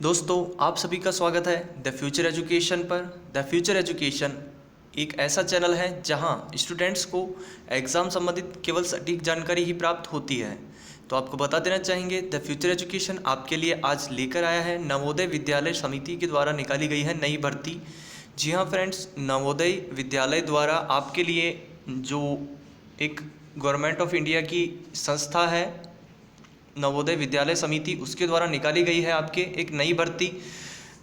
दोस्तों, आप सभी का स्वागत है द फ्यूचर एजुकेशन पर। द फ्यूचर एजुकेशन एक ऐसा चैनल है जहां स्टूडेंट्स को एग्ज़ाम संबंधित केवल सटीक जानकारी ही प्राप्त होती है। तो आपको बता देना चाहेंगे, द फ्यूचर एजुकेशन आपके लिए आज लेकर आया है नवोदय विद्यालय समिति के द्वारा निकाली गई है नई भर्ती। जी हाँ फ्रेंड्स, नवोदय विद्यालय द्वारा आपके लिए जो एक गवर्नमेंट ऑफ इंडिया की संस्था है नवोदय विद्यालय समिति, उसके द्वारा निकाली गई है आपके एक नई भर्ती।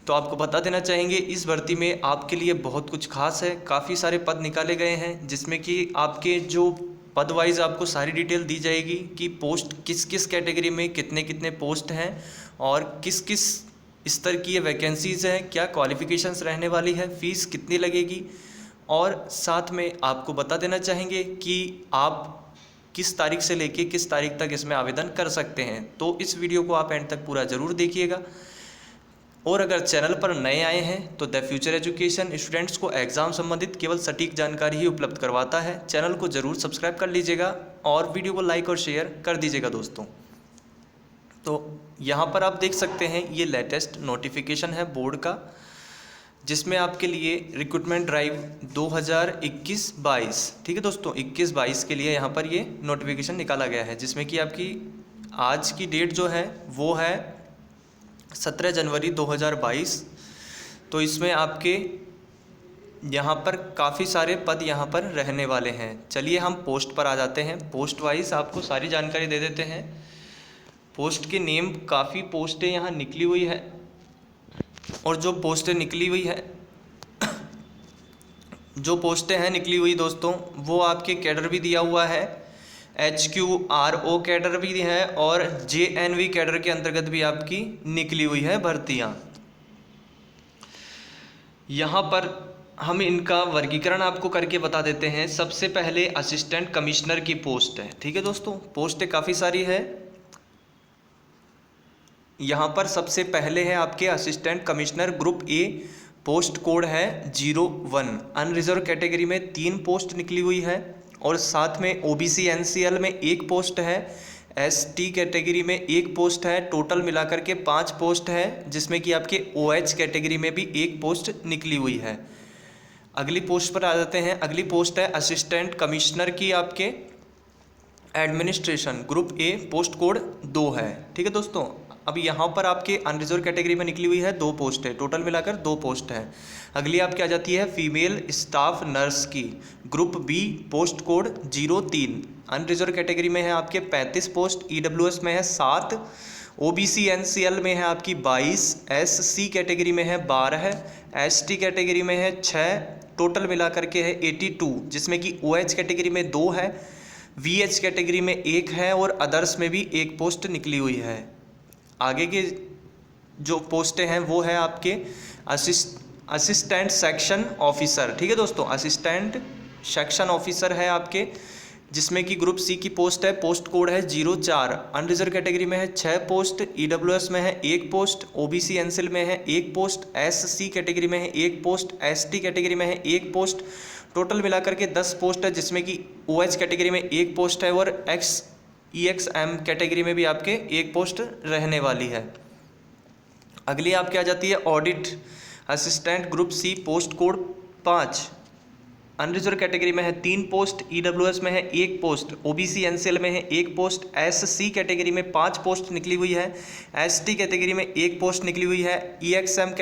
तो आपको बता देना चाहेंगे, इस भर्ती में आपके लिए बहुत कुछ खास है। काफ़ी सारे पद निकाले गए हैं जिसमें कि आपके जो पद वाइज आपको सारी डिटेल दी जाएगी कि पोस्ट किस किस कैटेगरी में कितने कितने पोस्ट हैं और किस किस स्तर की ये वैकेंसीज़ हैं, क्या क्वालिफ़िकेशंस रहने वाली है, फ़ीस कितनी लगेगी। और साथ में आपको बता देना चाहेंगे कि आप किस तारीख से लेके किस तारीख तक इसमें आवेदन कर सकते हैं। तो इस वीडियो को आप एंड तक पूरा ज़रूर देखिएगा। और अगर चैनल पर नए आए हैं तो द फ्यूचर एजुकेशन स्टूडेंट्स को एग्ज़ाम संबंधित केवल सटीक जानकारी ही उपलब्ध करवाता है। चैनल को ज़रूर सब्सक्राइब कर लीजिएगा और वीडियो को लाइक और शेयर कर दीजिएगा दोस्तों। तो यहाँ पर आप देख सकते हैं, ये लेटेस्ट नोटिफिकेशन है बोर्ड का, जिसमें आपके लिए रिक्रूटमेंट ड्राइव 2021-22, ठीक है दोस्तों, 21-22 के लिए यहाँ पर ये नोटिफिकेशन निकाला गया है, जिसमें कि आपकी आज की डेट जो है वो है 17 जनवरी 2022। तो इसमें आपके यहाँ पर काफ़ी सारे पद यहाँ पर रहने वाले हैं। चलिए हम पोस्ट पर आ जाते हैं। पोस्ट वाइज आपको सारी जानकारी दे देते हैं। पोस्ट के नेम, काफ़ी पोस्टें यहाँ निकली हुई है और जो पोस्टें निकली हुई है जो पोस्टें हैं निकली हुई दोस्तों, वो आपके कैडर भी दिया हुआ है, HQRO कैडर भी है और JNV कैडर के अंतर्गत भी आपकी निकली हुई है भर्तियाँ। यहाँ पर हम इनका वर्गीकरण आपको करके बता देते हैं। सबसे पहले असिस्टेंट कमिश्नर की पोस्ट है, ठीक है दोस्तों, पोस्टें काफ़ी सारी है। यहाँ पर सबसे पहले है आपके assistant commissioner group A, post code है 01। अनरिजर्व कैटेगरी में 3 पोस्ट निकली हुई है और साथ में OBC NCL में 1 पोस्ट है, ST कैटेगरी में 1 पोस्ट है। टोटल मिलाकर के 5 पोस्ट है, जिसमें कि आपके OH कैटेगरी में भी 1 पोस्ट निकली हुई है। अगली पोस्ट पर आ जाते हैं। अगली पोस्ट है असिस्टेंट कमिश्नर की आपके administration, group A, post code 2 है, ठीक है दोस्तों। अब यहाँ पर आपके अनरिजर्व कैटेगरी में निकली हुई है 2 पोस्ट है, टोटल मिलाकर 2 पोस्ट है। अगली आपकी आ जाती है फीमेल स्टाफ नर्स की, group B, post code 03। Unreserved category में है आपके 35 पोस्ट, EWS में है 7, OBC NCL में है आपकी 22, SC कैटेगरी में है 12, ST कैटेगरी में है 6, टोटल मिलाकर के है 82, जिसमें कि OH कैटेगरी में 2 है, VH कैटेगरी में 1 है और अदर्स में भी 1 पोस्ट निकली हुई है। आगे के जो पोस्टें हैं वो है आपके असिस्टेंट सेक्शन ऑफिसर, ठीक है दोस्तों, असिस्टेंट सेक्शन ऑफिसर है आपके, जिसमें कि ग्रुप सी की पोस्ट है, पोस्ट कोड है 04। अनरिजर्व कैटेगरी में है 6 पोस्ट, EWS में है 1 पोस्ट, OBC NCL में है 1 पोस्ट, SC कैटेगरी में है 1 पोस्ट, ST कैटेगरी में है 1 पोस्ट, टोटल मिलाकर के 10 पोस्ट है, जिसमें कि OH कैटेगरी में 1 पोस्ट है और EXM कैटेगरी में भी आपके 1 पोस्ट रहने वाली है। अगली आपके आ जाती है audit assistant group C, post code 5। Unreserved category में है 3 पोस्ट, EWS में है 1 पोस्ट, OBC NCL में है 1 पोस्ट, SC कैटेगरी में 5 पोस्ट निकली हुई है, ST कैटेगरी में 1 पोस्ट निकली हुई है, EXM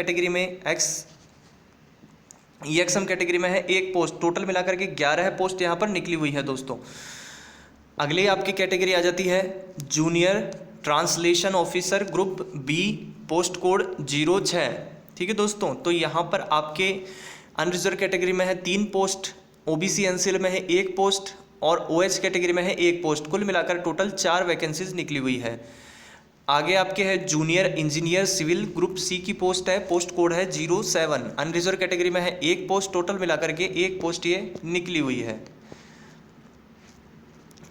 कैटेगरी में है 1 पोस्ट, टोटल मिलाकर के 11 पोस्ट यहाँ पर निकली हुई है दोस्तों। अगली आपकी कैटेगरी आ जाती है junior translation officer, group B, post code 06, ठीक है दोस्तों। तो यहाँ पर आपके अनरिजर्व कैटेगरी में है 3 पोस्ट, OBC NCL में है 1 पोस्ट और OH कैटेगरी में है 1 पोस्ट, कुल मिलाकर टोटल 4 वैकेंसीज निकली हुई है। आगे आपके है junior engineer civil, group C की पोस्ट है, पोस्ट कोड है 07। अनरिजर्व कैटेगरी में है 1 पोस्ट, टोटल मिलाकर के 1 पोस्ट ये निकली हुई है।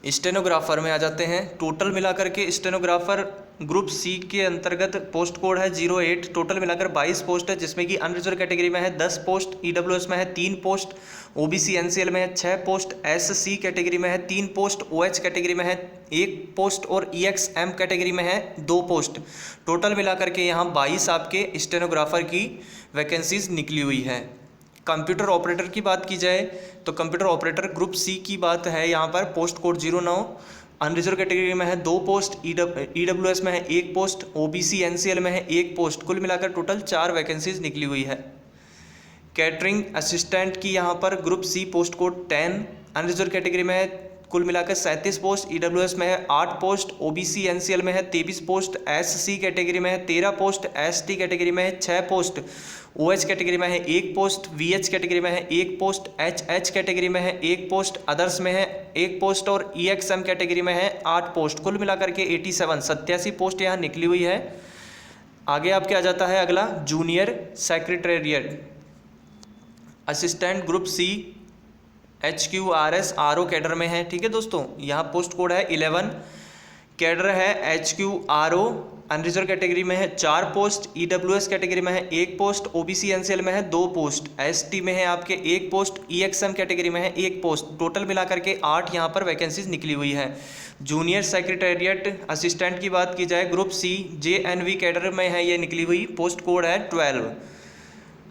स्टेनोग्राफर में आ जाते हैं। टोटल मिलाकर के स्टेनोग्राफर ग्रुप सी के अंतर्गत पोस्ट कोड है 08। टोटल मिलाकर 22 पोस्ट है, जिसमें कि अनरिजर्व कैटेगरी में है 10 पोस्ट, ईडब्ल्यूएस में है 3 पोस्ट, ओबीसी एनसीएल में है 6 पोस्ट, एससी कैटेगरी में है 3 पोस्ट, ओएच कैटेगरी में है 1 पोस्ट और ईएक्सएम कैटेगरी में है 2 पोस्ट। टोटल मिलाकर के यहाँ 22 आपके स्टेनोग्राफर की वैकेंसीज निकली हुई है। कंप्यूटर ऑपरेटर की बात की जाए तो कंप्यूटर ऑपरेटर ग्रुप सी की बात है यहाँ पर, पोस्ट कोड 09। अनरिजर्व कैटेगरी में है 2 पोस्ट, ईडब्ल्यूएस में है 1 पोस्ट, ओबीसी एनसीएल में है 1 पोस्ट। कुल मिलाकर टोटल 4 वैकेंसीज निकली हुई है। कैटरिंग असिस्टेंट की यहाँ पर group C post code 10। Unreserved category में है कुल मिलाकर 37 पोस्ट, ईडब्ल्यूएस में है 8 पोस्ट, ओबीसी एनसीएल में है 23 पोस्ट, एससी कैटेगरी में है 13 पोस्ट, एसटी कैटेगरी में है 6 पोस्ट, ओएच कैटेगरी में है 1 पोस्ट, वीएच कैटेगरी में है 1 पोस्ट, एचएच कैटेगरी में है 1 पोस्ट, अदर्स में है 1 पोस्ट और ईएक्सएम कैटेगरी में है 8 पोस्ट। कुल मिलाकर के 87 पोस्ट यहाँ निकली हुई है। आगे आपके आ जाता है अगला junior secretariat assistant group C HQRS RO cadre में है। ठीक है दोस्तों, यहाँ पोस्ट कोड है 11। कैडर है HQRO। अनरिजर्व कैटेगरी में है 4 पोस्ट, ईडब्ल्यूएस कैटेगरी में है 1 पोस्ट, ओबीसी एनसीएल में है 2 पोस्ट, एसटी में है आपके 1 पोस्ट, ईएक्सएम कैटेगरी में है 1 पोस्ट। टोटल मिलाकर के 8 यहाँ पर वैकेंसीज निकली हुई है। जूनियर सेक्रेटेरिएट असिस्टेंट की बात की जाए ग्रुप सी JNV कैडर में है ये निकली हुई, पोस्ट कोड है 12।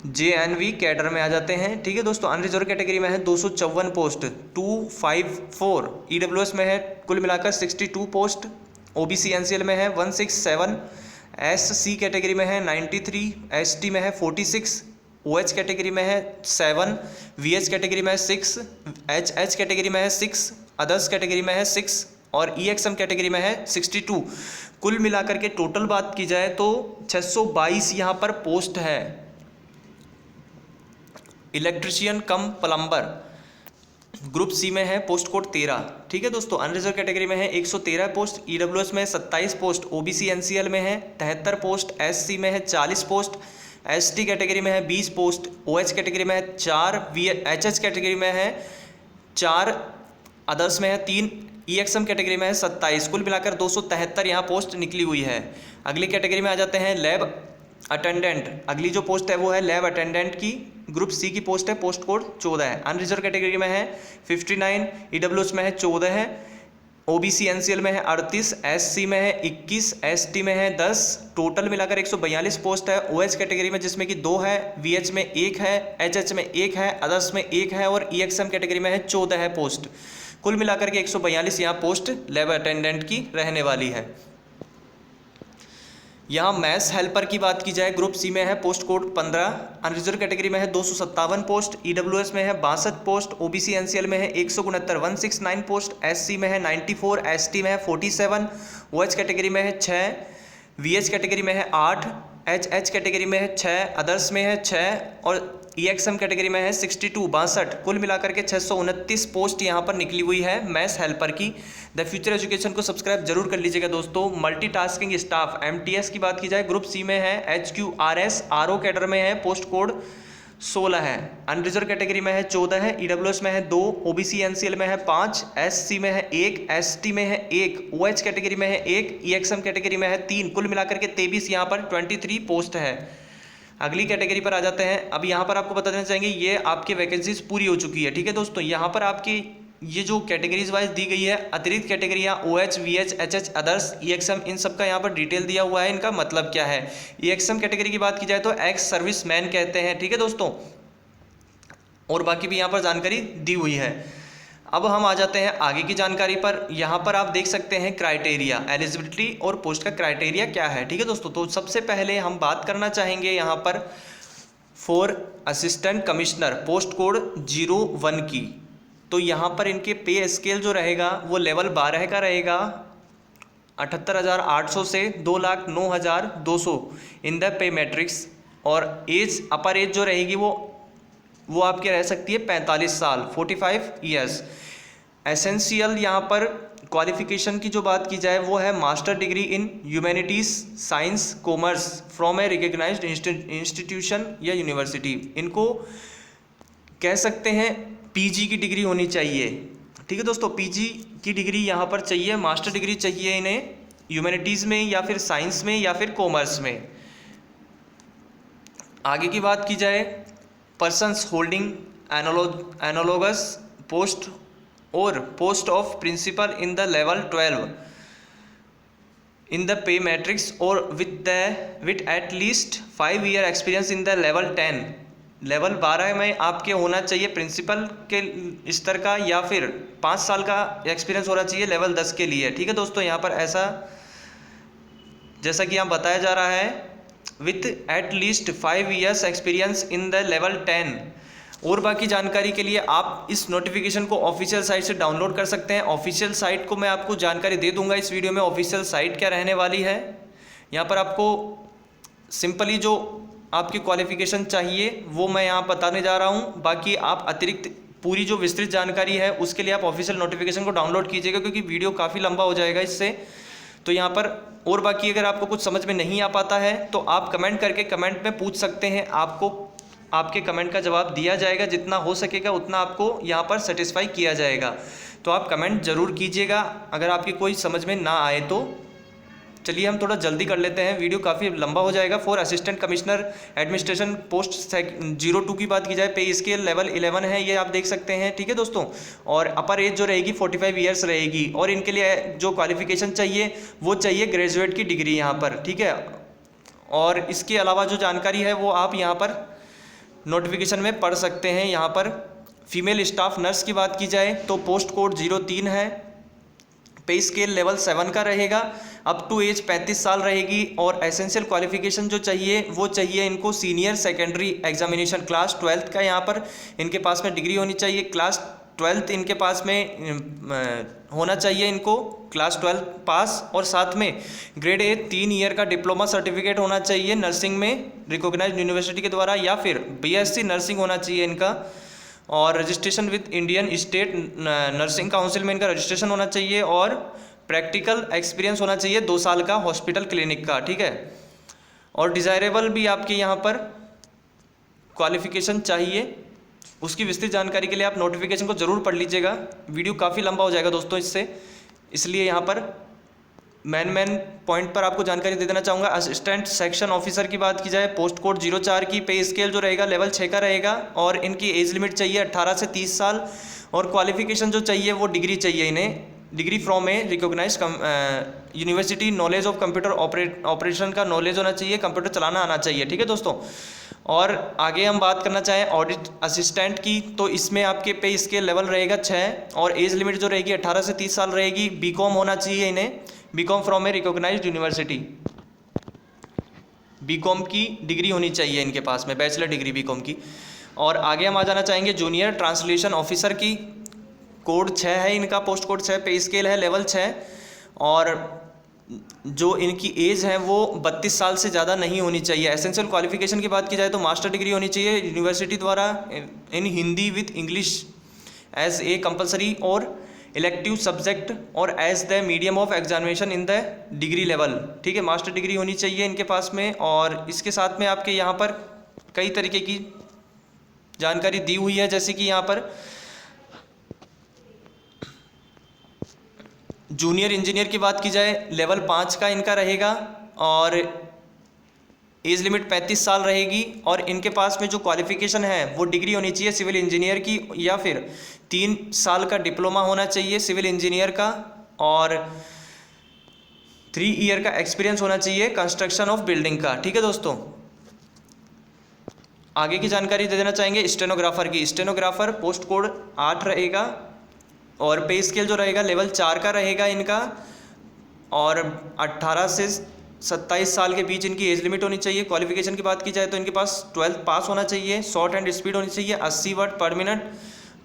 JNV कैडर में आ जाते हैं। ठीक है दोस्तों, अनरिजर्व कैटेगरी में है 254 पोस्ट, 254। ईडब्ल्यूएस में है कुल मिलाकर 62 पोस्ट, ओबीसी एनसीएल में है 167, एससी कैटेगरी में है 93, एसटी में है 46, ओएच कैटेगरी में है 7, वीएच कैटेगरी में है 6, एचएच कैटेगरी में है 6, अदर्स कैटेगरी में है 6 और ईएक्सएम कैटेगरी में है 62। कुल मिलाकर के टोटल बात की जाए तो 622 यहाँ पर पोस्ट है। Electrician cum plumber group C में है, पोस्ट कोड 13। ठीक है दोस्तों, अनरिजर्व कैटेगरी में है 113 पोस्ट, ईडब्ल्यूएस में 27 पोस्ट, ओबीसी एनसीएल में है 73 पोस्ट, एससी में है 40 पोस्ट, एसटी कैटेगरी में है 20 पोस्ट, ओएच कैटेगरी में है 4, एचएच कैटेगरी में है 4, अदर्स में है 3, ईएक्सएम कैटेगरी में है 27। कुल मिलाकर 273 यहाँ पोस्ट निकली हुई है। अगली कैटेगरी में आ जाते हैं लैब अटेंडेंट। अगली जो पोस्ट है वो है लैब अटेंडेंट की, ग्रुप सी की पोस्ट है, पोस्ट कोड 14 है। अनरिजर्व कैटेगरी में है 59, ईडब्ल्यूएस में है 14 है, ओबीसी एनसीएल में है 38, एससी में है 21, एसटी में है 10। टोटल मिलाकर 142 पोस्ट है। ओएच कैटेगरी में जिसमें कि 2 है, वीएच में 1 है, एचएच में 1 है, अदर्स में 1 है और ईएक्सएम कैटेगरी में है 14 है पोस्ट। कुल मिलाकर के 142 यहाँ पोस्ट लैब अटेंडेंट की रहने वाली है। यहाँ मैथ्स हेल्पर की बात की जाए ग्रुप सी में है, पोस्ट कोड 15। अनरिजर्व कैटेगरी में है 257 पोस्ट, ईडब्ल्यूएस में है 62 पोस्ट, ओबीसी एनसीएल में है 169 169 पोस्ट, एससी में है 94, एसटी में है 47, ओएच कैटेगरी में है 6, वीएच कैटेगरी में है 8, एचएच कैटेगरी में है 6, अदर्स में है 6 और ईएक्सएम कैटेगरी में है 62। कुल मिलाकर के 629 पोस्ट यहाँ पर निकली हुई है मैथ्स हेल्पर की। द फ्यूचर एजुकेशन को सब्सक्राइब जरूर कर लीजिएगा दोस्तों। मल्टीटास्किंग स्टाफ MTS की बात की जाए ग्रुप सी में है HQRS RO कैडर में है, पोस्ट कोड 16 है। अनरिजर्व कैटेगरी में है 14 है, ईडब्ल्यूएस में है 2, ओबीसी एनसीएल में है 5, एससी में है 1, एसटी में है 1, ओएच कैटेगरी में है 1, ईएक्सएम कैटेगरी में है 3। कुल मिलाकर के 23 यहाँ पर 23 पोस्ट है। अगली कैटेगरी पर आ जाते हैं। अब यहाँ पर आपको बता देना चाहेंगे ये आपकी वैकेंसीज पूरी हो चुकी है। ठीक है दोस्तों, यहाँ पर आपकी ये जो कैटेगरीज वाइज दी गई है, अतिरिक्त कैटेगरियाँ OH, VH, HH, others, EXM, इन सब का यहाँ पर डिटेल दिया हुआ है। इनका मतलब क्या है? EXM कैटेगरी की बात की जाए तो एक्स सर्विस मैन कहते हैं। ठीक है दोस्तों, और बाकी भी यहाँ पर जानकारी दी हुई है। अब हम आ जाते हैं आगे की जानकारी पर। यहाँ पर आप देख सकते हैं क्राइटेरिया, एलिजिबिलिटी और पोस्ट का क्राइटेरिया क्या है। ठीक है दोस्तों, तो सबसे पहले हम बात करना चाहेंगे यहाँ पर for assistant commissioner post code 01 की। तो यहाँ पर इनके पे स्केल जो रहेगा वो लेवल 12 का रहेगा, 78,800 से 2,09,200 इन द पे मैट्रिक्स। और एज, अपर एज जो रहेगी वो आपके रह सकती है 45 साल, 45 ईयर्स। एसेंशियल यहाँ पर क्वालिफिकेशन की जो बात की जाए वो है master degree in humanities, science, commerce from a recognised institution या यूनिवर्सिटी। इनको कह सकते हैं पीजी की डिग्री होनी चाहिए। ठीक है दोस्तों, पीजी की डिग्री यहाँ पर चाहिए, मास्टर डिग्री चाहिए इन्हें ह्यूमैनिटीज़ में या फिर साइंस में या फिर कॉमर्स में। आगे की बात की जाए, पर्सन्स होल्डिंग एनालोगस पोस्ट और post of principal in the level 12 in the pay matrix और with at least 5 year experience in the level 10। लेवल 12 में आपके होना चाहिए प्रिंसिपल के स्तर का या फिर 5 साल का एक्सपीरियंस होना चाहिए लेवल 10 के लिए। ठीक है दोस्तों, यहाँ पर ऐसा जैसा कि यहाँ बताया जा रहा है, with at least 5 years experience in the level 10। और बाकी जानकारी के लिए आप इस नोटिफिकेशन को ऑफिशियल साइट से डाउनलोड कर सकते हैं। ऑफिशियल साइट को मैं आपको जानकारी दे दूंगा इस वीडियो में, ऑफिशियल साइट क्या रहने वाली है। यहाँ पर आपको सिंपली जो आपकी क्वालिफिकेशन चाहिए वो मैं यहाँ बताने जा रहा हूँ। बाकी आप अतिरिक्त पूरी जो विस्तृत जानकारी है उसके लिए आप ऑफिशियल नोटिफिकेशन को डाउनलोड कीजिएगा, क्योंकि वीडियो काफ़ी लंबा हो जाएगा इससे। तो यहाँ पर और बाकी अगर आपको कुछ समझ में नहीं आ पाता है तो आप कमेंट करके कमेंट में पूछ सकते हैं, आपको आपके कमेंट का जवाब दिया जाएगा। जितना हो सकेगा उतना आपको यहाँ पर सेटिस्फाई किया जाएगा। तो आप कमेंट ज़रूर कीजिएगा अगर आपकी कोई समझ में ना आए तो। चलिए हम थोड़ा जल्दी कर लेते हैं, वीडियो काफ़ी लंबा हो जाएगा। For assistant commissioner administration post 02 की बात की जाए, पे स्केल लेवल 11 है, ये आप देख सकते हैं। ठीक है दोस्तों, और अपर एज जो रहेगी 45 ईयर्स रहेगी। और इनके लिए जो क्वालिफिकेशन चाहिए वो चाहिए ग्रेजुएट की डिग्री यहाँ पर। ठीक है, और इसके अलावा जो जानकारी है वो आप यहाँ पर नोटिफिकेशन में पढ़ सकते हैं। यहाँ पर फीमेल स्टाफ नर्स की बात की जाए तो पोस्ट कोड 03 है, पे स्केल लेवल 7 का रहेगा, अप टू एज 35 साल रहेगी। और एसेंशियल क्वालिफिकेशन जो चाहिए वो चाहिए इनको सीनियर सेकेंडरी एग्जामिनेशन क्लास 12 का यहाँ पर इनके पास में डिग्री होनी चाहिए। क्लास 12 इनके पास में होना चाहिए, इनको क्लास 12 पास। और साथ में ग्रेड ए 3 ईयर का डिप्लोमा सर्टिफिकेट होना चाहिए नर्सिंग में रिकॉग्नाइज्ड यूनिवर्सिटी के द्वारा, या फिर बीएससी नर्सिंग होना चाहिए इनका। और registration with Indian state nursing council में इनका रजिस्ट्रेशन होना चाहिए। और प्रैक्टिकल एक्सपीरियंस होना चाहिए 2 साल का हॉस्पिटल क्लिनिक का। ठीक है, और डिज़ायरेबल भी आपके यहाँ पर क्वालिफिकेशन चाहिए। उसकी विस्तृत जानकारी के लिए आप नोटिफिकेशन को ज़रूर पढ़ लीजिएगा, वीडियो काफ़ी लंबा हो जाएगा दोस्तों इससे, इसलिए यहाँ पर मेन पॉइंट पर आपको जानकारी दे देना चाहूँगा। असिस्टेंट सेक्शन ऑफिसर की बात की जाए, पोस्ट कोड 04 की, पे स्केल जो रहेगा लेवल 6 का रहेगा। और इनकी एज लिमिट चाहिए 18 से 30 साल। और क्वालिफिकेशन जो चाहिए वो डिग्री चाहिए इन्हें, degree from a recognised university, knowledge of computer operation का नॉलेज होना चाहिए, कंप्यूटर चलाना आना चाहिए। ठीक है दोस्तों, और आगे हम बात करना चाहें ऑडिट असिस्टेंट की, तो इसमें आपके पे स्केल लेवल रहेगा 6 और एज लिमिट जो रहेगी 18 से 30 साल रहेगी। बीकॉम होना चाहिए इन्हें, BCom from a recognised university, BCom की डिग्री होनी चाहिए इनके पास में, बैचलर डिग्री बीकॉम की। और आगे हम आ जाना चाहेंगे जूनियर ट्रांसलेशन ऑफिसर की, कोड 6 है इनका, पोस्ट कोड 6, पे स्केल है लेवल 6। और जो इनकी एज है वो 32 साल से ज़्यादा नहीं होनी चाहिए। एसेंशियल क्वालिफिकेशन की बात की जाए तो मास्टर डिग्री होनी चाहिए यूनिवर्सिटी द्वारा in Hindi with English as a compulsory और इलेक्टिव सब्जेक्ट और as the medium of examination in the degree level. ठीक है, मास्टर डिग्री होनी चाहिए इनके पास में। और इसके साथ में आपके यहाँ पर कई तरीके की जानकारी दी हुई है, जैसे कि यहाँ पर जूनियर इंजीनियर की बात की जाए लेवल 5 का इनका रहेगा और एज लिमिट 35 साल रहेगी। और इनके पास में जो क्वालिफिकेशन है वो डिग्री होनी चाहिए सिविल इंजीनियर की, या फिर 3 साल का डिप्लोमा होना चाहिए सिविल इंजीनियर का। और 3 ईयर का एक्सपीरियंस होना चाहिए कंस्ट्रक्शन ऑफ बिल्डिंग का। ठीक है दोस्तों, आगे की जानकारी दे देना चाहेंगे स्टेनोग्राफर की। स्टेनोग्राफर पोस्ट कोड 8 रहेगा और पे स्केल जो रहेगा लेवल 4 का रहेगा इनका। और 18 से 27 साल के बीच इनकी एज लिमिट होनी चाहिए। क्वालिफिकेशन की बात की जाए तो इनके पास 12th पास होना चाहिए। शॉर्ट हैंड स्पीड होनी चाहिए 80 word per minute.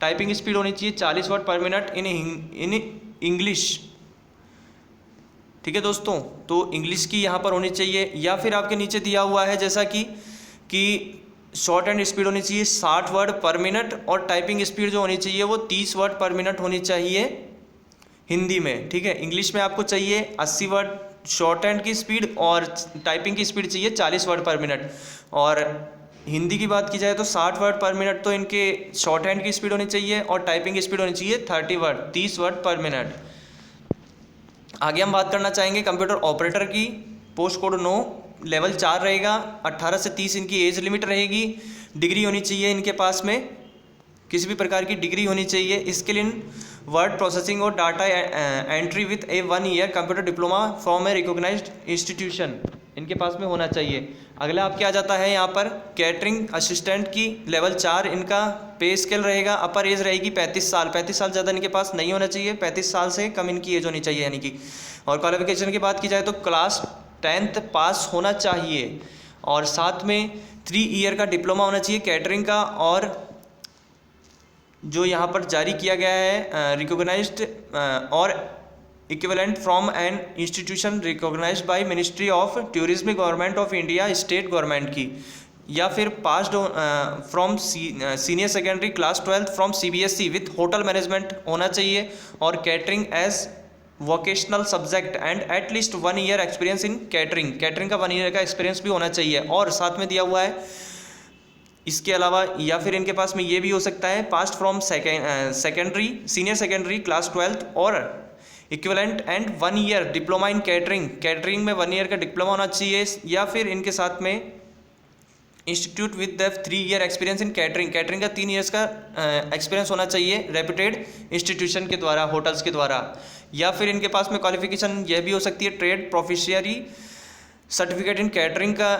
Typing speed होनी चाहिए 40 word per minute in English. ठीक है दोस्तों, तो इंग्लिश की यहाँ पर होनी चाहिए। या फिर आपके नीचे दिया हुआ है जैसा कि शॉर्ट हैंड स्पीड होनी चाहिए 60 वर्ड पर मिनट और टाइपिंग स्पीड जो होनी चाहिए वो 30 वर्ड पर मिनट होनी चाहिए हिंदी में। ठीक है, इंग्लिश में आपको चाहिए 80 वर्ड शॉर्ट हैंड की स्पीड और टाइपिंग की स्पीड चाहिए 40 वर्ड पर मिनट। और हिंदी की बात की जाए तो 60 वर्ड पर मिनट तो इनके शॉर्ट हैंड की स्पीड होनी चाहिए और टाइपिंग की स्पीड होनी चाहिए 30 वर्ड पर मिनट। आगे हम बात करना चाहेंगे कंप्यूटर ऑपरेटर की। पोस्ट कोड 9, लेवल 4 रहेगा। 18 से 30 इनकी एज लिमिट रहेगी। डिग्री होनी चाहिए इनके पास में, किसी भी प्रकार की डिग्री होनी चाहिए। स्किल इन वर्ड प्रोसेसिंग और data entry with a 1 year computer diploma from a recognised institution इनके पास में होना चाहिए। अगला आपके आ जाता है यहाँ पर कैटरिंग असिस्टेंट की, लेवल 4 इनका पे स्केल रहेगा। अपर एज रहेगी 35 साल, 35 साल ज़्यादा इनके पास नहीं होना चाहिए, 35 साल से कम इनकी एज होनी चाहिए यानी कि। और क्वालिफिकेशन की बात की जाए तो क्लास 10th पास होना चाहिए और साथ में 3 ईयर का डिप्लोमा होना चाहिए कैटरिंग का। और जो यहाँ पर जारी किया गया है रिकॉग्नाइज्ड और equivalent from an institution recognised by ministry of tourism government of India, state government की, या फिर passed from senior secondary class 12th फ्रॉम CBSE विथ होटल मैनेजमेंट होना चाहिए और catering as vocational subject and at least 1 year experience in catering, catering का 1 year का experience भी होना चाहिए। और साथ में दिया हुआ है इसके अलावा, या फिर इनके पास में ये भी हो सकता है past from secondary senior secondary class 12th और equivalent and 1 year diploma in catering, catering में 1 ईयर का डिप्लोमा होना चाहिए। या फिर इनके साथ में institute with the 3 year experience in catering, catering का 3 ईयर्स का एक्सपीरियंस होना चाहिए रेप्यूटेड इंस्टीट्यूशन के द्वारा, होटल्स के द्वारा। या फिर इनके पास में क्वालिफिकेशन यह भी हो सकती है ट्रेड प्रोफिशियरी सर्टिफिकेट इन कैटरिंग का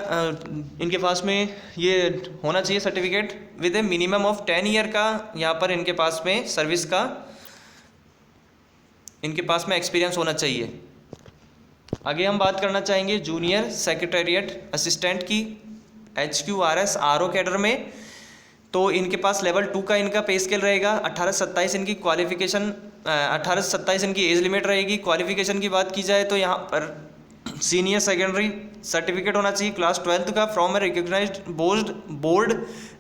इनके पास में ये होना चाहिए certificate with A minimum of 10 year का यहाँ पर इनके पास में सर्विस का इनके पास में एक्सपीरियंस होना चाहिए। आगे हम बात करना चाहेंगे जूनियर सेक्रेटेरिएट असिस्टेंट की, HQRS RO कैडर में। तो इनके पास लेवल 2 का इनका पे स्केल रहेगा। 18 से 27 इनकी क्वालिफिकेशन, 18 से 27 इनकी एज लिमिट रहेगी। क्वालिफिकेशन की बात की जाए तो यहाँ पर सीनियर सेकेंडरी सर्टिफिकेट होना चाहिए क्लास 12th का from a recognised board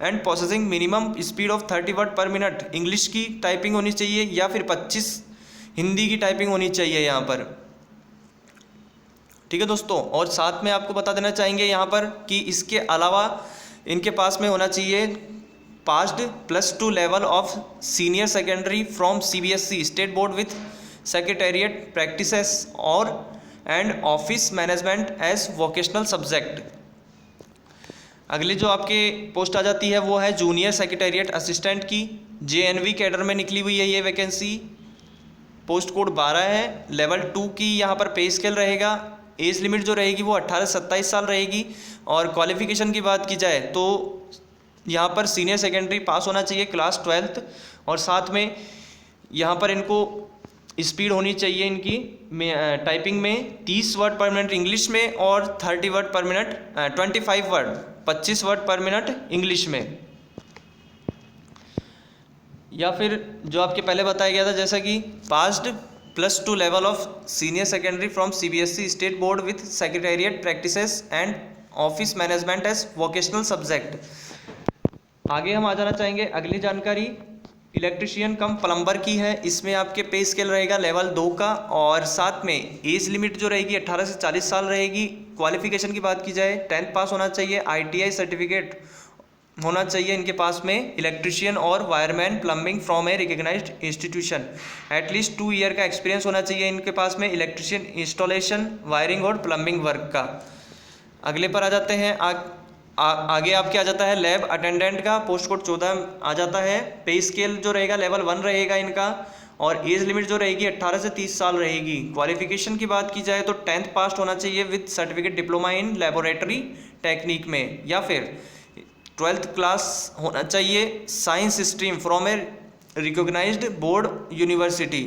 and processing minimum speed of 30 word per minute. English की टाइपिंग होनी चाहिए या फिर 25 हिंदी की टाइपिंग होनी चाहिए यहाँ पर। ठीक है दोस्तों, और साथ में आपको बता देना चाहेंगे यहाँ पर कि इसके अलावा इनके पास में होना चाहिए passed +2 level of senior secondary from CBSE state board with secretariat practices और and office management as vocational subject. अगली जो आपके पोस्ट आ जाती है वो है जूनियर सेक्रेटेरिएट असिस्टेंट की, JNV कैडर में निकली हुई है ये वैकेंसी। पोस्ट कोड 12 है, लेवल 2 की यहाँ पर पे स्केल रहेगा। एज लिमिट जो रहेगी वो 18 से 27 साल रहेगी। और क्वालिफिकेशन की बात की जाए तो यहाँ पर सीनियर सेकेंडरी पास होना चाहिए क्लास 12th और साथ में यहाँ पर इनको स्पीड होनी चाहिए इनकी टाइपिंग में 30 वर्ड पर मिनट इंग्लिश में और 30 word per minute 25 word per minute English में। या फिर जो आपके पहले बताया गया था जैसा कि passed +2 level of senior secondary from CBSE state board with secretariat practices and office management as vocational subject. आगे हम आ जाना चाहेंगे अगली जानकारी इलेक्ट्रिशियन कम प्लम्बर की है। इसमें आपके पे स्केल रहेगा लेवल 2 का और साथ में एज लिमिट जो रहेगी 18 से 40 साल रहेगी। क्वालिफिकेशन की बात की जाए 10th पास होना चाहिए, ITI सर्टिफिकेट होना चाहिए इनके पास में इलेक्ट्रिशियन और wireman plumbing from a recognised institution. At least 2 year का एक्सपीरियंस होना चाहिए इनके पास में इलेक्ट्रिशियन इंस्टॉलेशन वायरिंग और प्लम्बिंग वर्क का। अगले पर आ जाते हैं आगे आपके आ जाता है लैब अटेंडेंट का, पोस्ट कोड 14 आ जाता है। पे स्केल जो रहेगा लेवल 1 रहेगा इनका और एज लिमिट जो रहेगी 18 से 30 साल रहेगी। क्वालिफिकेशन की बात की जाए तो 10th पास होना चाहिए with certificate diploma in laboratory technique में, या फिर 12th क्लास होना चाहिए science stream from a recognised board university.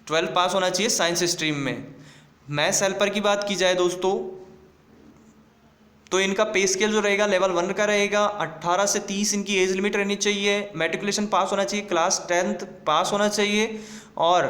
12 pass होना चाहिए साइंस स्ट्रीम में। मैथ्स हेल्पर की बात की जाए दोस्तों तो इनका पे स्केल जो रहेगा लेवल 1 का रहेगा। 18 से 30 इनकी एज लिमिट रहनी चाहिए। मैट्रिकुलेशन पास होना चाहिए, क्लास 10th पास होना चाहिए और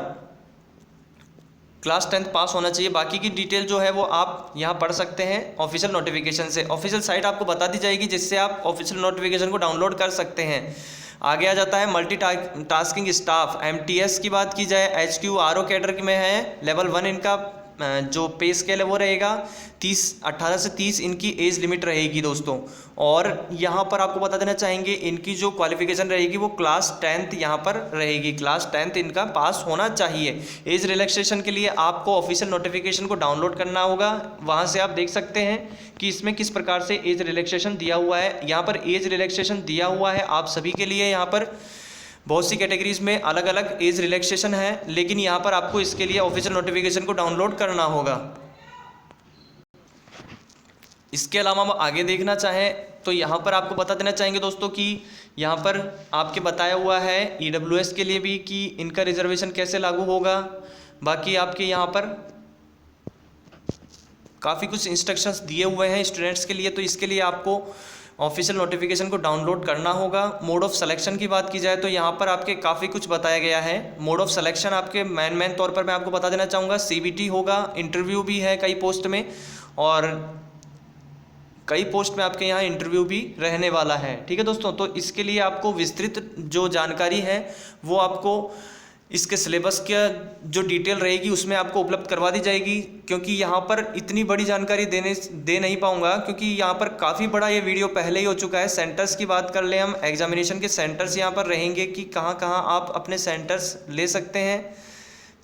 क्लास 10th पास होना चाहिए। बाकी की डिटेल जो है वो आप यहाँ पढ़ सकते हैं ऑफिशियल नोटिफिकेशन से। ऑफिशियल साइट आपको बता दी जाएगी जिससे आप ऑफिशियल नोटिफिकेशन को डाउनलोड कर सकते हैं। आगे आ जाता है मल्टी टास्किंग स्टाफ MTS की बात की जाए HQRO कैडर में है। लेवल 1 इनका जो पे स्केल है वो रहेगा 18 से 30 इनकी एज लिमिट रहेगी दोस्तों। और यहाँ पर आपको बता देना चाहेंगे इनकी जो क्वालिफिकेशन रहेगी वो क्लास 10th यहाँ पर रहेगी, क्लास 10th इनका पास होना चाहिए। एज रिलैक्सेशन के लिए आपको ऑफिशियल नोटिफिकेशन को डाउनलोड करना होगा, वहाँ से आप देख सकते हैं कि इसमें किस प्रकार से एज रिलैक्सेशन दिया हुआ है। यहाँ पर एज रिलैक्सेशन दिया हुआ है आप सभी के लिए, यहाँ पर बहुत सी कैटेगरीज में अलग अलग एज रिलैक्सेशन है, लेकिन यहाँ पर आपको इसके लिए ऑफिशियल नोटिफिकेशन को डाउनलोड करना होगा। इसके अलावा हम आगे देखना चाहें तो यहाँ पर आपको बता देना चाहेंगे दोस्तों कि यहाँ पर आपके बताया हुआ है EWS के लिए भी कि इनका रिजर्वेशन कैसे लागू होगा। बाकी आपके यहाँ पर काफ़ी कुछ इंस्ट्रक्शंस दिए हुए हैं स्टूडेंट्स के लिए, तो इसके लिए आपको ऑफिशियल नोटिफिकेशन को डाउनलोड करना होगा। मोड ऑफ सिलेक्शन की बात की जाए तो यहाँ पर आपके काफ़ी कुछ बताया गया है। मोड ऑफ सिलेक्शन आपके मेन तौर पर मैं आपको बता देना चाहूँगा CBT होगा, इंटरव्यू भी है कई पोस्ट में, और कई पोस्ट में आपके यहाँ इंटरव्यू भी रहने वाला है। ठीक है दोस्तों, तो इसके लिए आपको विस्तृत जो जानकारी है वो आपको इसके सिलेबस का जो डिटेल रहेगी उसमें आपको उपलब्ध करवा दी जाएगी, क्योंकि यहाँ पर इतनी बड़ी जानकारी दे नहीं पाऊँगा, क्योंकि यहाँ पर काफ़ी बड़ा ये वीडियो पहले ही हो चुका है। सेंटर्स की बात कर लें हम, एग्जामिनेशन के सेंटर्स यहाँ पर रहेंगे कि कहाँ कहाँ आप अपने सेंटर्स ले सकते हैं।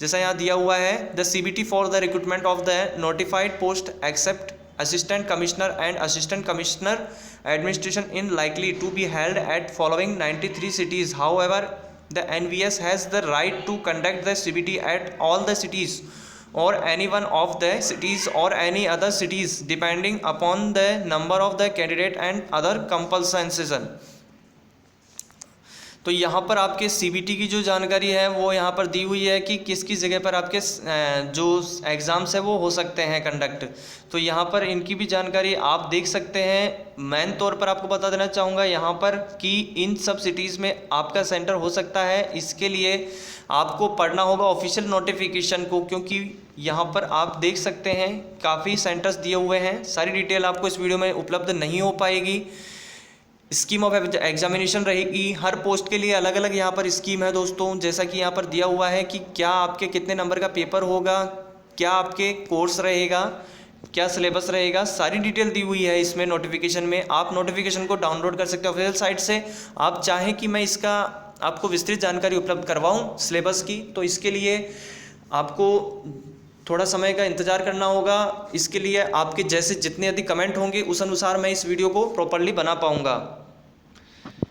जैसा यहाँ दिया हुआ है, the CBT for the recruitment of the notified post except Assistant Commissioner and Assistant Commissioner Administration in likely to be held at following 93 cities. However, the NVS has the right to conduct the CBT at all the cities or any one of the cities or any other cities depending upon the number of the candidate and other compulsions. तो यहाँ पर आपके CBT की जो जानकारी है वो यहाँ पर दी हुई है कि किस किस जगह पर आपके जो एग्ज़ाम्स है वो हो सकते हैं कंडक्ट। तो यहाँ पर इनकी भी जानकारी आप देख सकते हैं। मेन तौर पर आपको बता देना चाहूँगा यहाँ पर कि इन सब सिटीज़ में आपका सेंटर हो सकता है। इसके लिए आपको पढ़ना होगा ऑफिशियल नोटिफिकेशन को, क्योंकि यहाँ पर आप देख सकते हैं काफ़ी सेंटर्स दिए हुए हैं। सारी डिटेल आपको इस वीडियो में उपलब्ध नहीं हो पाएगी। स्कीम ऑफ एग्जामिनेशन रहेगी, हर पोस्ट के लिए अलग अलग यहाँ पर स्कीम है दोस्तों। जैसा कि यहाँ पर दिया हुआ है कि क्या आपके कितने नंबर का पेपर होगा, क्या आपके कोर्स रहेगा, क्या सिलेबस रहेगा, सारी डिटेल दी हुई है इसमें नोटिफिकेशन में। आप नोटिफिकेशन को डाउनलोड कर सकते हो ऑफिशियल साइट से। आप चाहें कि मैं इसका आपको विस्तृत जानकारी उपलब्ध करवाऊँ सिलेबस की, तो इसके लिए आपको थोड़ा समय का इंतज़ार करना होगा। इसके लिए आपके जैसे जितने अधिक कमेंट होंगे उस अनुसार मैं इस वीडियो को प्रॉपरली बना पाऊँगा।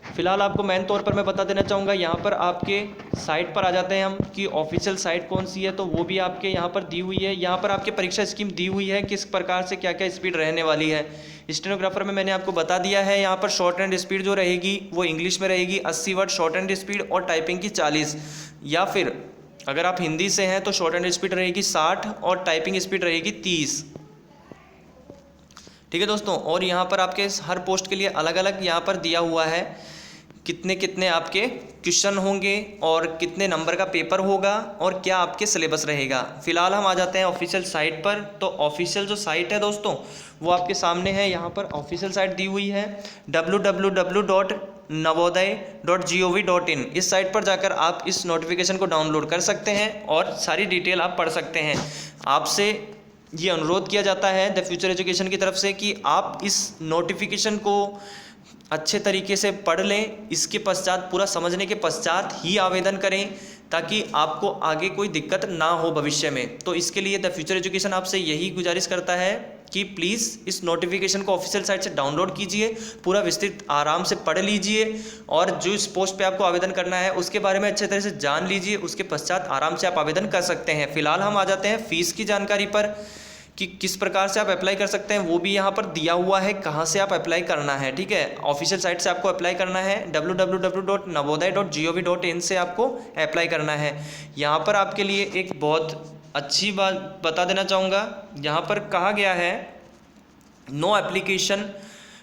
फिलहाल आपको मेन तौर पर मैं बता देना चाहूँगा, यहाँ पर आपके साइट पर आ जाते हैं हम कि ऑफिशियल साइट कौन सी है, तो वो भी आपके यहाँ पर दी हुई है। यहाँ पर आपके परीक्षा स्कीम दी हुई है, किस प्रकार से क्या क्या स्पीड रहने वाली है। स्टेनोग्राफर में मैंने आपको बता दिया है। यहाँ पर शॉर्ट हैंड स्पीड जो रहेगी वो इंग्लिश में रहेगी 80 वर्ड शॉर्ट हैंड स्पीड, और टाइपिंग की 40, या फिर अगर आप हिंदी से हैं तो शॉर्ट हैंड स्पीड रहेगी 60 और टाइपिंग स्पीड रहेगी 30। ठीक है दोस्तों, और यहाँ पर आपके हर पोस्ट के लिए अलग अलग यहाँ पर दिया हुआ है कितने कितने आपके क्वेश्चन होंगे और कितने नंबर का पेपर होगा और क्या आपके सिलेबस रहेगा। फिलहाल हम आ जाते हैं ऑफिशियल साइट पर। तो ऑफिशियल जो साइट है दोस्तों वो आपके सामने है। यहाँ पर ऑफिशियल साइट दी हुई है www.navodaya.gov.in। इस साइट पर जाकर आप इस नोटिफिकेशन को डाउनलोड कर सकते हैं और सारी डिटेल आप पढ़ सकते हैं। आपसे ये अनुरोध किया जाता है द फ्यूचर एजुकेशन की तरफ से कि आप इस नोटिफिकेशन को अच्छे तरीके से पढ़ लें, इसके पश्चात पूरा समझने के पश्चात ही आवेदन करें, ताकि आपको आगे कोई दिक्कत ना हो भविष्य में। तो इसके लिए द फ्यूचर एजुकेशन आपसे यही गुजारिश करता है कि प्लीज़ इस नोटिफिकेशन को ऑफिशियल साइट से डाउनलोड कीजिए, पूरा विस्तृत आराम से पढ़ लीजिए, और जो इस पोस्ट पे आपको आवेदन करना है उसके बारे में अच्छे तरह से जान लीजिए। उसके पश्चात आराम से आप आवेदन कर सकते हैं। फिलहाल हम आ जाते हैं फ़ीस की जानकारी पर कि किस प्रकार से आप अप्लाई कर सकते हैं। वो भी यहाँ पर दिया हुआ है कहाँ से आप अप्लाई करना है। ठीक है, ऑफिशियल साइट से आपको अप्लाई करना है www.navodaya.gov.in से आपको अप्लाई करना है। यहाँ पर आपके लिए एक बहुत अच्छी बात बता देना चाहूँगा, यहाँ पर कहा गया है no application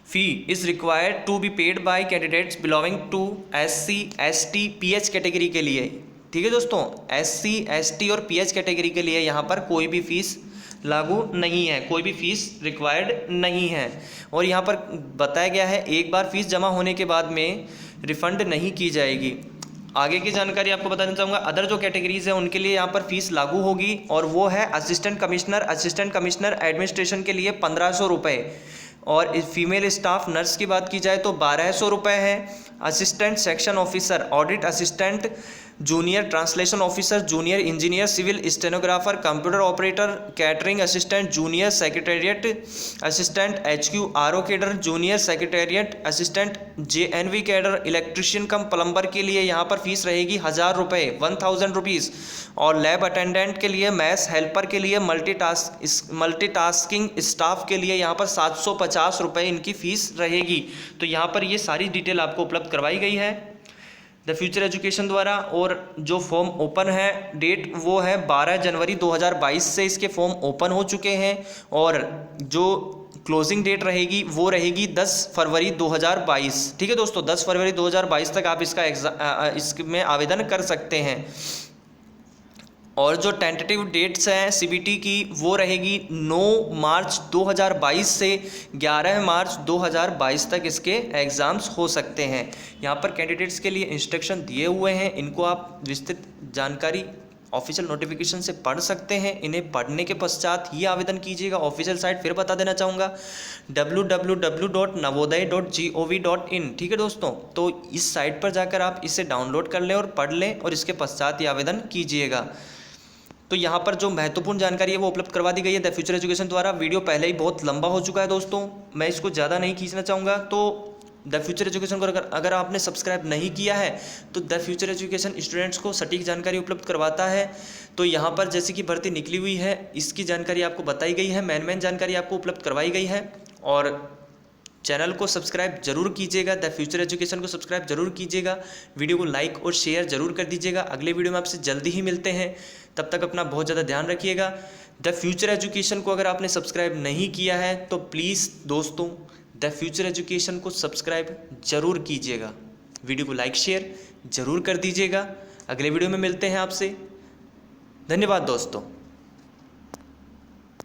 fee is required to be paid by candidates belonging to SC ST PH कैटेगरी के लिए। ठीक है दोस्तों, SC ST और PH कैटेगरी के लिए यहाँ पर कोई भी फीस लागू नहीं है, कोई भी फीस रिक्वायर्ड नहीं है। और यहाँ पर बताया गया है एक बार फीस जमा होने के बाद में रिफ़ंड नहीं की जाएगी। आगे की जानकारी आपको बताना चाहूँगा। अदर जो कैटेगरीज है उनके लिए यहाँ पर फीस लागू होगी और वो है असिस्टेंट कमिश्नर एडमिनिस्ट्रेशन के लिए 1500 रुपये, और फीमेल स्टाफ नर्स की बात की जाए तो 1200 रुपये है। Assistant section officer, audit assistant, junior translation officer, junior engineer, civil stenographer, computer operator, catering assistant, junior secretariat assistant, HQRO cadre, junior secretariat assistant, JNV cadre, electrician cum plumber के लिए यहाँ पर फीस रहेगी 1000 रुपये, 1000 रुपीज़। और lab attendant के लिए, maths helper के लिए, मल्टीटास्किंग स्टाफ के लिए यहाँ पर 750 रुपये इनकी फ़ीस रहेगी। तो यहाँ पर ये सारी डिटेल आपको उपलब्ध करवाई गई है द फ्यूचर एजुकेशन द्वारा। और जो फॉर्म ओपन है डेट वो है 12 जनवरी 2022 से इसके फॉर्म ओपन हो चुके हैं, और जो क्लोजिंग डेट रहेगी वो रहेगी 10 फरवरी 2022। ठीक है दोस्तों, 10 फरवरी 2022 तक आप इसमें आवेदन कर सकते हैं। और जो टेंटेटिव डेट्स हैं CBT की वो रहेगी 9 मार्च 2022 से 11 मार्च 2022 तक इसके एग्ज़ाम्स हो सकते हैं। यहाँ पर कैंडिडेट्स के लिए इंस्ट्रक्शन दिए हुए हैं, इनको आप विस्तृत जानकारी ऑफिशियल नोटिफिकेशन से पढ़ सकते हैं। इन्हें पढ़ने के पश्चात ही आवेदन कीजिएगा। ऑफिशियल साइट फिर बता देना चाहूँगा www.navodaya.gov.in। ठीक है दोस्तों, तो इस साइट पर जाकर आप इसे डाउनलोड कर लें और पढ़ लें और इसके पश्चात ही आवेदन कीजिएगा। तो यहाँ पर जो महत्वपूर्ण जानकारी है वो उपलब्ध करवा दी गई है द फ्यूचर एजुकेशन द्वारा। वीडियो पहले ही बहुत लंबा हो चुका है दोस्तों, मैं इसको ज़्यादा नहीं खींचना चाहूँगा। तो द फ्यूचर एजुकेशन को अगर आपने सब्सक्राइब नहीं किया है तो द फ्यूचर एजुकेशन स्टूडेंट्स को सटीक जानकारी उपलब्ध करवाता है। तो यहाँ पर जैसे कि भर्ती निकली हुई है इसकी जानकारी आपको बताई गई है, मेन जानकारी आपको उपलब्ध करवाई गई है। और चैनल को सब्सक्राइब जरूर कीजिएगा, द फ्यूचर एजुकेशन को सब्सक्राइब जरूर कीजिएगा। वीडियो को लाइक और शेयर जरूर कर दीजिएगा। अगले वीडियो में आपसे जल्दी ही मिलते हैं, तब तक अपना बहुत ज़्यादा ध्यान रखिएगा। द फ्यूचर एजुकेशन को अगर आपने सब्सक्राइब नहीं किया है तो प्लीज़ दोस्तों द फ्यूचर एजुकेशन को सब्सक्राइब जरूर कीजिएगा। वीडियो को लाइक शेयर जरूर कर दीजिएगा। अगले वीडियो में मिलते हैं आपसे। धन्यवाद दोस्तों।